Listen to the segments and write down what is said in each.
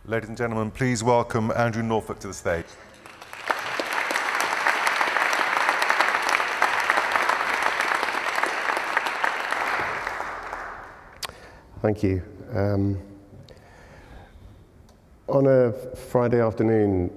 Ladies and gentlemen, please welcome Andrew Norfolk to the stage. Thank you. On a Friday afternoon,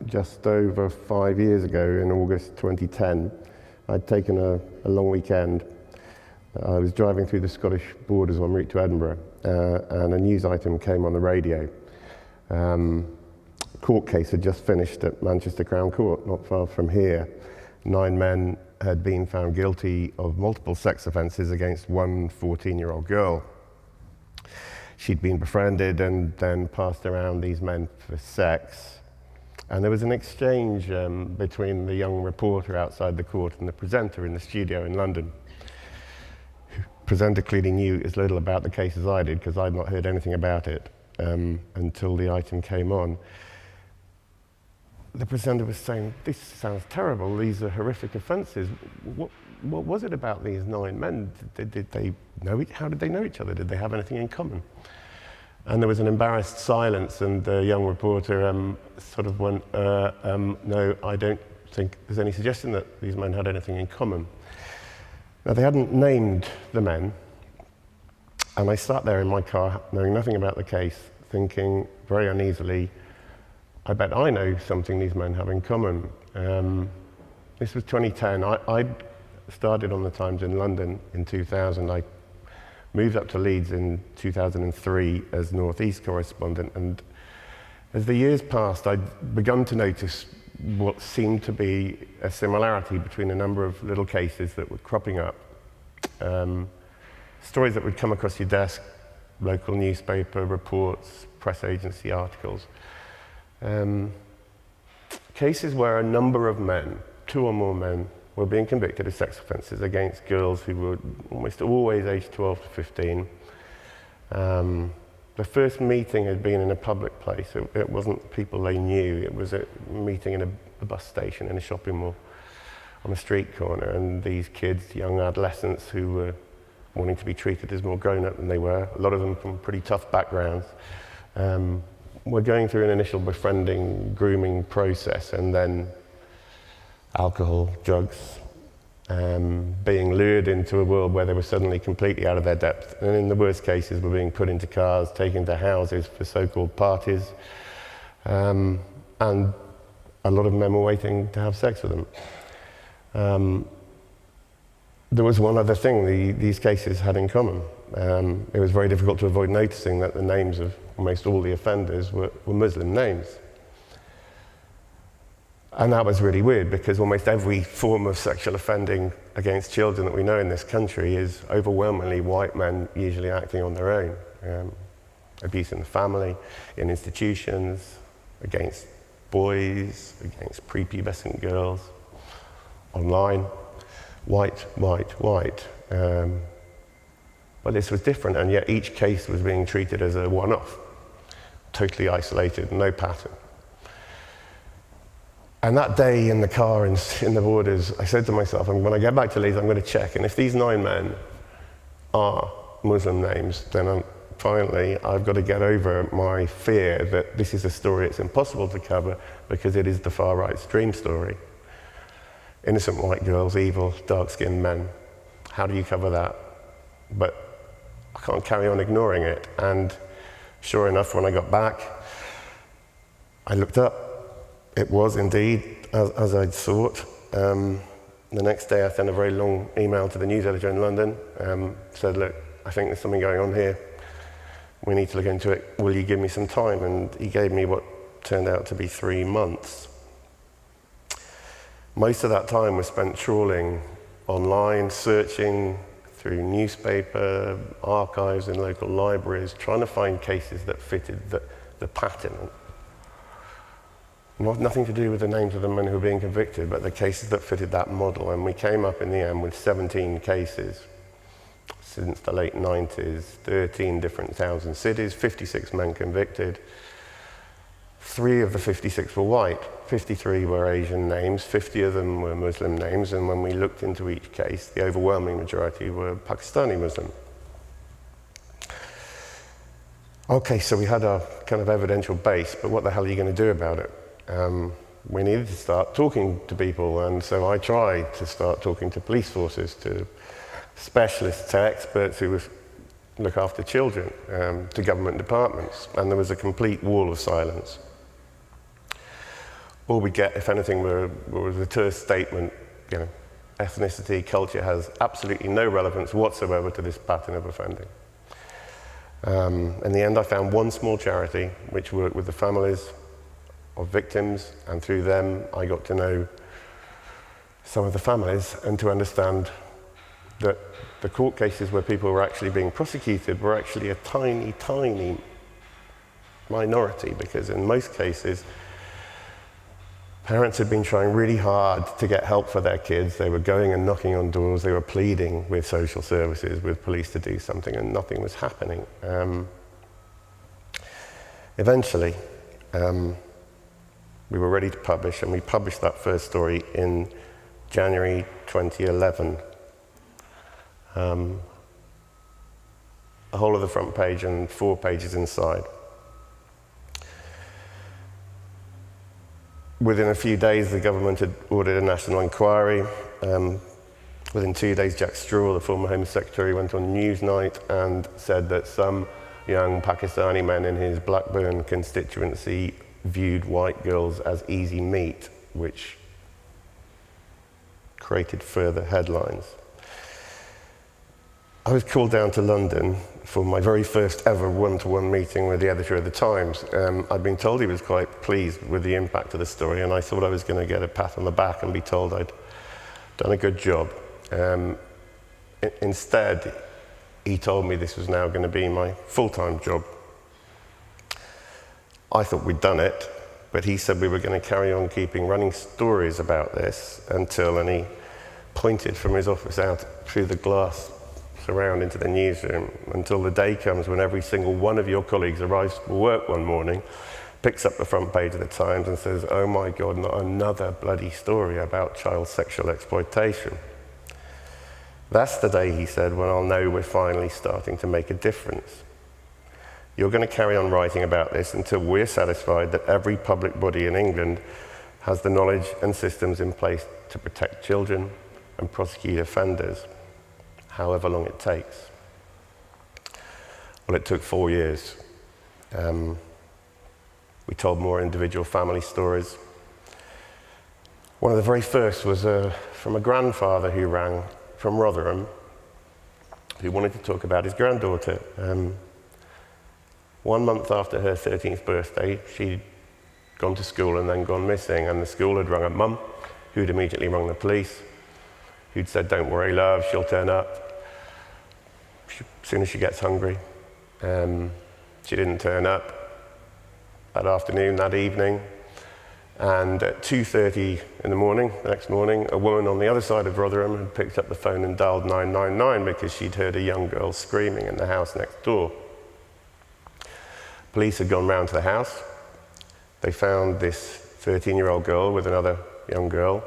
just over 5 years ago, in August 2010, I'd taken a long weekend. I was driving through the Scottish borders en route to Edinburgh, and a news item came on the radio. A court case had just finished at Manchester Crown Court, not far from here. 9 men had been found guilty of multiple sex offences against one 14-year-old girl. She'd been befriended and then passed around these men for sex. And there was an exchange between the young reporter outside the court and the presenter in the studio in London. The presenter clearly knew as little about the case as I did, because I'd not heard anything about it until the item came on. The presenter was saying, "This sounds terrible, these are horrific offences. What was it about these 9 men? Did they know how did they know each other? Did they have anything in common?" And there was an embarrassed silence, and the young reporter sort of went, "No, I don't think there's any suggestion that these men had anything in common." Now, they hadn't named the men, and I sat there in my car, knowing nothing about the case, thinking very uneasily, I bet I know something these men have in common. This was 2010. I'd started on the Times in London in 2000. I moved up to Leeds in 2003 as North East correspondent, and as the years passed, I'd begun to notice what seemed to be a similarity between a number of little cases that were cropping up. Stories that would come across your desk, local newspaper reports, press agency articles. Cases where a number of men, 2 or more men, were being convicted of sex offences against girls who were almost always aged 12 to 15. The first meeting had been in a public place. It wasn't people they knew. It was a meeting in a bus station, in a shopping mall, on a street corner. And these kids, young adolescents who were wanting to be treated as more grown-up than they were, a lot of them from pretty tough backgrounds, were going through an initial befriending, grooming process, and then alcohol, drugs, being lured into a world where they were suddenly completely out of their depth. And in the worst cases, were being put into cars, taken to houses for so-called parties, and a lot of men were waiting to have sex with them. There was one other thing these cases had in common. It was very difficult to avoid noticing that the names of almost all the offenders were Muslim names. And that was really weird, because almost every form of sexual offending against children that we know in this country is overwhelmingly white men, usually acting on their own. Abuse in the family, in institutions, against boys, against prepubescent girls, online. White, white, white. But this was different, and yet each case was being treated as a one-off, totally isolated, no pattern. And that day in the car in the borders, I said to myself, when I get back to Leeds, I'm going to check. And if these 9 men are Muslim names, then finally I've got to get over my fear that this is a story it's impossible to cover, because it is the far right's dream story. Innocent white girls, evil, dark-skinned men. How do you cover that? But I can't carry on ignoring it. And sure enough, when I got back, I looked up. It was indeed as I'd thought. The next day I sent a very long email to the news editor in London, said, "Look, I think there's something going on here. We need to look into it. Will you give me some time?" And he gave me what turned out to be 3 months. Most of that time was spent trawling online, searching through newspaper archives in local libraries, trying to find cases that fitted the pattern. Nothing to do with the names of the men who were being convicted, but the cases that fitted that model. And we came up in the end with 17 cases since the late 90s, 13 different towns and cities, 56 men convicted. 3 of the 56 were white, 53 were Asian names, 50 of them were Muslim names, and when we looked into each case, the overwhelming majority were Pakistani Muslim. Okay, so we had our kind of evidential base, but what the hell are you going to do about it? We needed to start talking to people, and so I tried to start talking to police forces, to specialists, to experts who look after children, to government departments, and there was a complete wall of silence. All we get, if anything, was a terse statement, you know, ethnicity, culture has absolutely no relevance whatsoever to this pattern of offending. In the end, I found one small charity which worked with the families of victims, and through them I got to know some of the families and to understand that the court cases where people were actually being prosecuted were actually a tiny, tiny minority, because in most cases parents had been trying really hard to get help for their kids. They were going and knocking on doors, they were pleading with social services, with police to do something, and nothing was happening. Eventually, we were ready to publish, and we published that first story in January 2011. The whole of the front page and 4 pages inside. Within a few days, the government had ordered a national inquiry. Within 2 days, Jack Straw, the former Home Secretary, went on Newsnight and said that some young Pakistani men in his Blackburn constituency viewed white girls as easy meat, which created further headlines. I was called down to London for my very first ever one-to-one meeting with the editor of the Times. I'd been told he was quite pleased with the impact of the story, and I thought I was going to get a pat on the back and be told I'd done a good job. Instead, he told me this was now going to be my full-time job. I thought we'd done it, but he said we were going to carry on keeping running stories about this until, and he pointed from his office out through the glass surround into the newsroom, until the day comes when every single one of your colleagues arrives for work one morning, picks up the front page of the Times and says, "Oh my God, not another bloody story about child sexual exploitation." That's the day, he said, when I'll know we're finally starting to make a difference. You're going to carry on writing about this until we're satisfied that every public body in England has the knowledge and systems in place to protect children and prosecute offenders, however long it takes. Well, it took 4 years. We told more individual family stories. One of the very first was from a grandfather who rang from Rotherham, who wanted to talk about his granddaughter. 1 month after her 13th birthday, she'd gone to school and then gone missing, and the school had rung her mum, who'd immediately rung the police, who'd said, "Don't worry, love, she'll turn up as soon as she gets hungry." She didn't turn up that afternoon, that evening, and at 2:30 in the morning, the next morning, a woman on the other side of Rotherham had picked up the phone and dialed 999 because she'd heard a young girl screaming in the house next door. Police had gone round to the house. They found this 13-year-old girl with another young girl.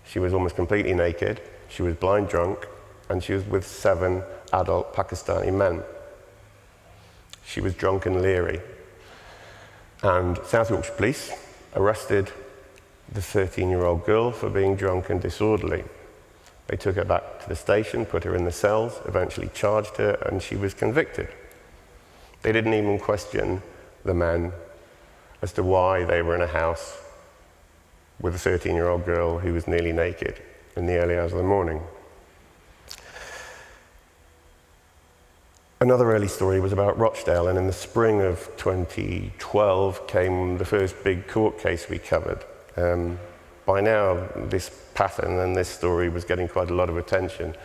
She was almost completely naked, she was blind drunk, and she was with 7 adult Pakistani men. She was drunk and leery. And South Yorkshire Police arrested the 13-year-old girl for being drunk and disorderly. They took her back to the station, put her in the cells, eventually charged her, and she was convicted. They didn't even question the men as to why they were in a house with a 13-year-old girl who was nearly naked in the early hours of the morning. Another early story was about Rochdale, and in the spring of 2012 came the first big court case we covered. By now, this pattern and this story was getting quite a lot of attention,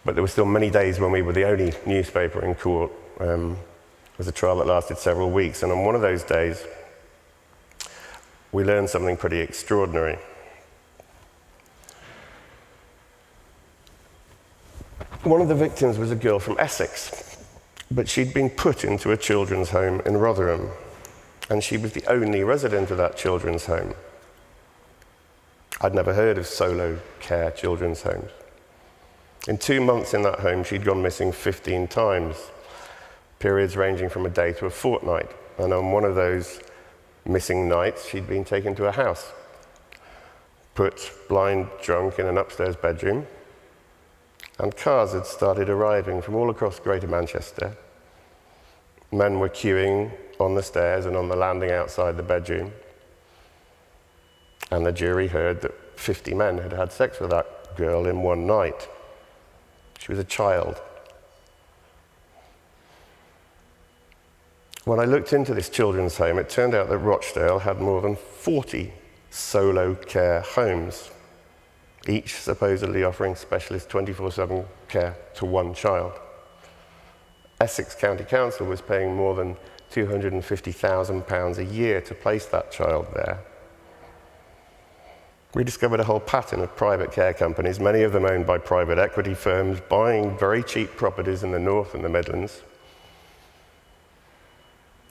but there were still many days when we were the only newspaper in court. It was a trial that lasted several weeks, and on one of those days, we learned something pretty extraordinary. One of the victims was a girl from Essex, but she'd been put into a children's home in Rotherham, and she was the only resident of that children's home. I'd never heard of solo care children's homes. In 2 months in that home, she'd gone missing 15 times. periods ranging from a day to a fortnight. And on one of those missing nights, she'd been taken to a house, put blind drunk in an upstairs bedroom, and cars had started arriving from all across Greater Manchester. Men were queuing on the stairs and on the landing outside the bedroom. And the jury heard that 50 men had had sex with that girl in one night. She was a child. When I looked into this children's home, it turned out that Rochdale had more than 40 solo care homes, each supposedly offering specialist 24/7 care to one child. Essex County Council was paying more than £250,000 a year to place that child there. We discovered a whole pattern of private care companies, many of them owned by private equity firms, buying very cheap properties in the North and the Midlands.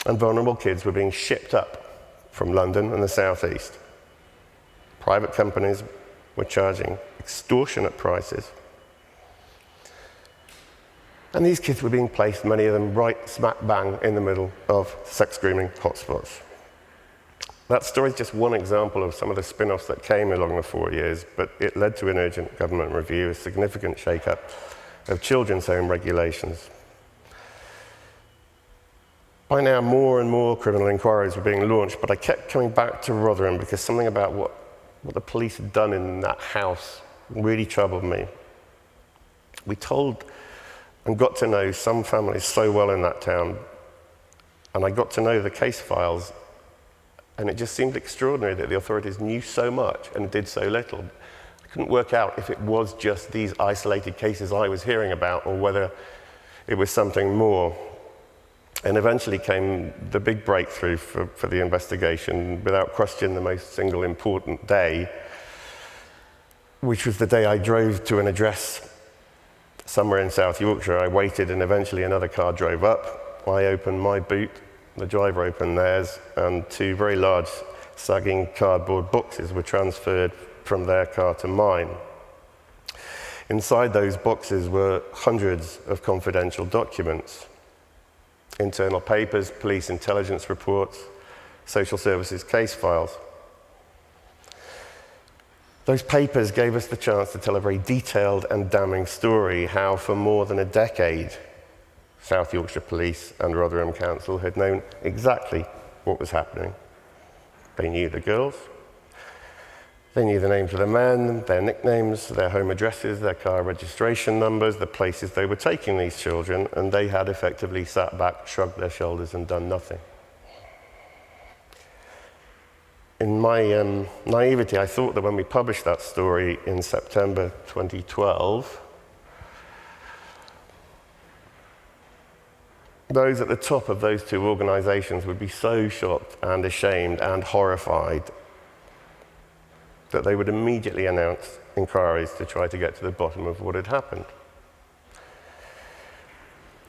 And vulnerable kids were being shipped up from London and the South East. Private companies were charging extortionate prices. And these kids were being placed, many of them right smack bang in the middle of sex grooming hotspots. That story is just one example of some of the spin-offs that came along the 4 years, but it led to an urgent government review, a significant shake-up of children's home regulations. By now, more and more criminal inquiries were being launched, but I kept coming back to Rotherham because something about what the police had done in that house really troubled me. We told and got to know some families so well in that town, and I got to know the case files, and it just seemed extraordinary that the authorities knew so much and did so little. I couldn't work out if it was just these isolated cases I was hearing about or whether it was something more. And eventually came the big breakthrough for the investigation, without question the most single important day, which was the day I drove to an address somewhere in South Yorkshire. I waited and eventually another car drove up. I opened my boot, the driver opened theirs, and two very large sagging cardboard boxes were transferred from their car to mine. Inside those boxes were hundreds of confidential documents. Internal papers, police intelligence reports, social services case files. Those papers gave us the chance to tell a very detailed and damning story, how for more than a decade, South Yorkshire Police and Rotherham Council had known exactly what was happening. They knew the girls, they knew the names of the men, their nicknames, their home addresses, their car registration numbers, the places they were taking these children, and they had effectively sat back, shrugged their shoulders, and done nothing. In my naivety, I thought that when we published that story in September 2012, those at the top of those two organisations would be so shocked and ashamed and horrified that they would immediately announce inquiries to try to get to the bottom of what had happened.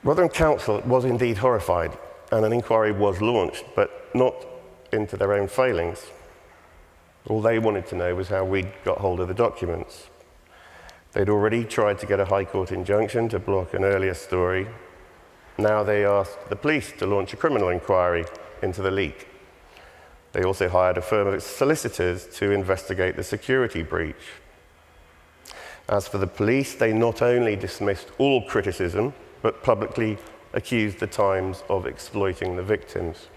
Rotherham Council was indeed horrified, and an inquiry was launched, but not into their own failings. All they wanted to know was how we'd got hold of the documents. They'd already tried to get a High Court injunction to block an earlier story. Now they asked the police to launch a criminal inquiry into the leak. They also hired a firm of solicitors to investigate the security breach. As for the police, they not only dismissed all criticism, but publicly accused the Times of exploiting the victims.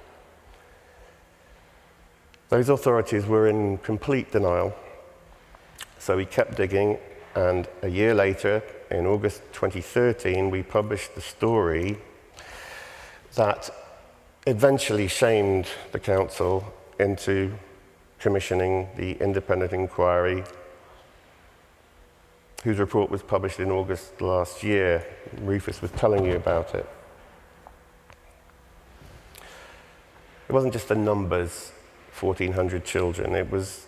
Those authorities were in complete denial, so we kept digging, and a year later, in August 2013, we published the story that eventually shamed the council into commissioning the independent inquiry, whose report was published in August last year. Rufus was telling you about it. It wasn't just the numbers, 1,400 children, it was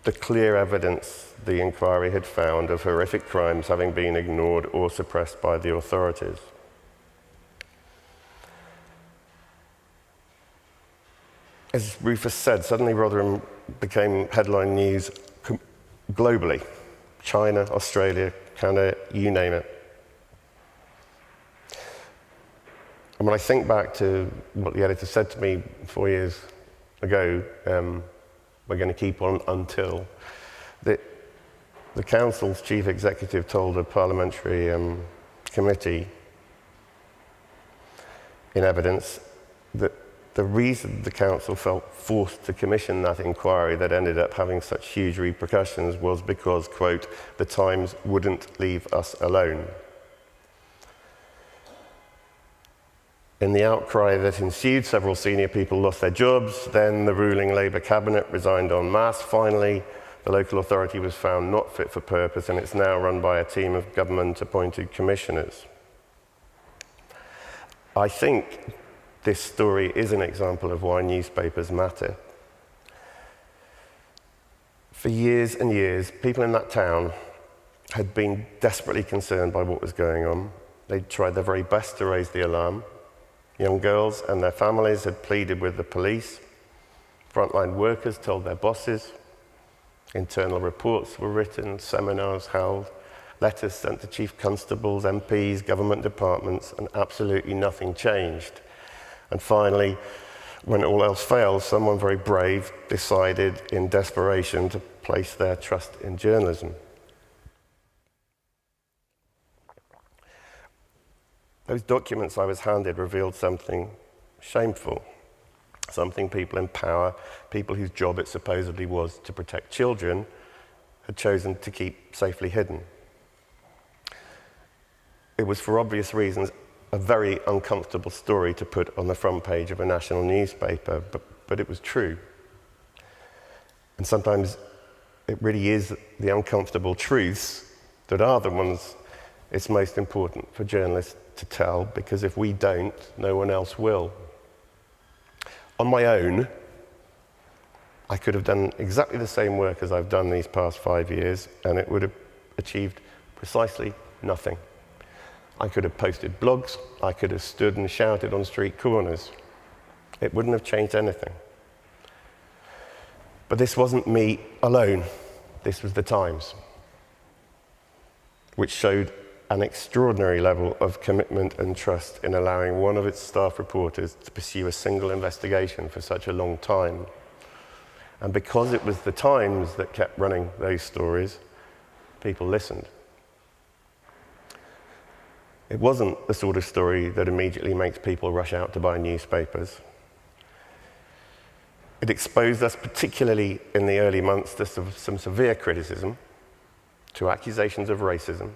the clear evidence the inquiry had found of horrific crimes having been ignored or suppressed by the authorities. As Rufus said, suddenly Rotherham became headline news globally. China, Australia, Canada, you name it. And when I think back to what the editor said to me 4 years ago, we're going to keep on until, the council's chief executive told a parliamentary committee in evidence that the reason the council felt forced to commission that inquiry that ended up having such huge repercussions was because, quote, the Times wouldn't leave us alone. In the outcry that ensued, several senior people lost their jobs. Then the ruling Labour cabinet resigned en masse. Finally, the local authority was found not fit for purpose, and it's now run by a team of government-appointed commissioners. I think this story is an example of why newspapers matter. For years and years, people in that town had been desperately concerned by what was going on. They'd tried their very best to raise the alarm. Young girls and their families had pleaded with the police. Frontline workers told their bosses. Internal reports were written, seminars held, letters sent to chief constables, MPs, government departments, and absolutely nothing changed. And finally, when all else failed, someone very brave decided in desperation to place their trust in journalism. Those documents I was handed revealed something shameful, something people in power, people whose job it supposedly was to protect children, had chosen to keep safely hidden. It was, for obvious reasons, a very uncomfortable story to put on the front page of a national newspaper, but it was true. And sometimes it really is the uncomfortable truths that are the ones it's most important for journalists to tell, because if we don't, no one else will. On my own, I could have done exactly the same work as I've done these past 5 years, and it would have achieved precisely nothing. I could have posted blogs, I could have stood and shouted on street corners. It wouldn't have changed anything. But this wasn't me alone. This was the Times, which showed an extraordinary level of commitment and trust in allowing one of its staff reporters to pursue a single investigation for such a long time. And because it was the Times that kept running those stories, people listened. It wasn't the sort of story that immediately makes people rush out to buy newspapers. It exposed us, particularly in the early months, to some severe criticism, to accusations of racism.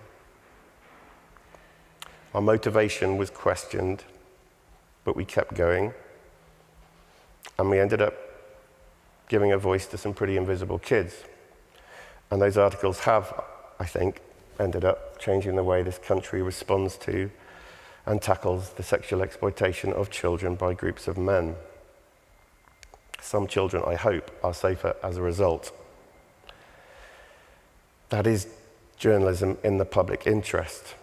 Our motivation was questioned, but we kept going. And we ended up giving a voice to some pretty invisible kids. And those articles have, I think, ended up changing the way this country responds to and tackles the sexual exploitation of children by groups of men. Some children, I hope, are safer as a result. That is journalism in the public interest.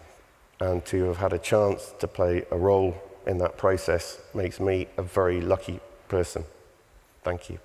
And to have had a chance to play a role in that process makes me a very lucky person. Thank you.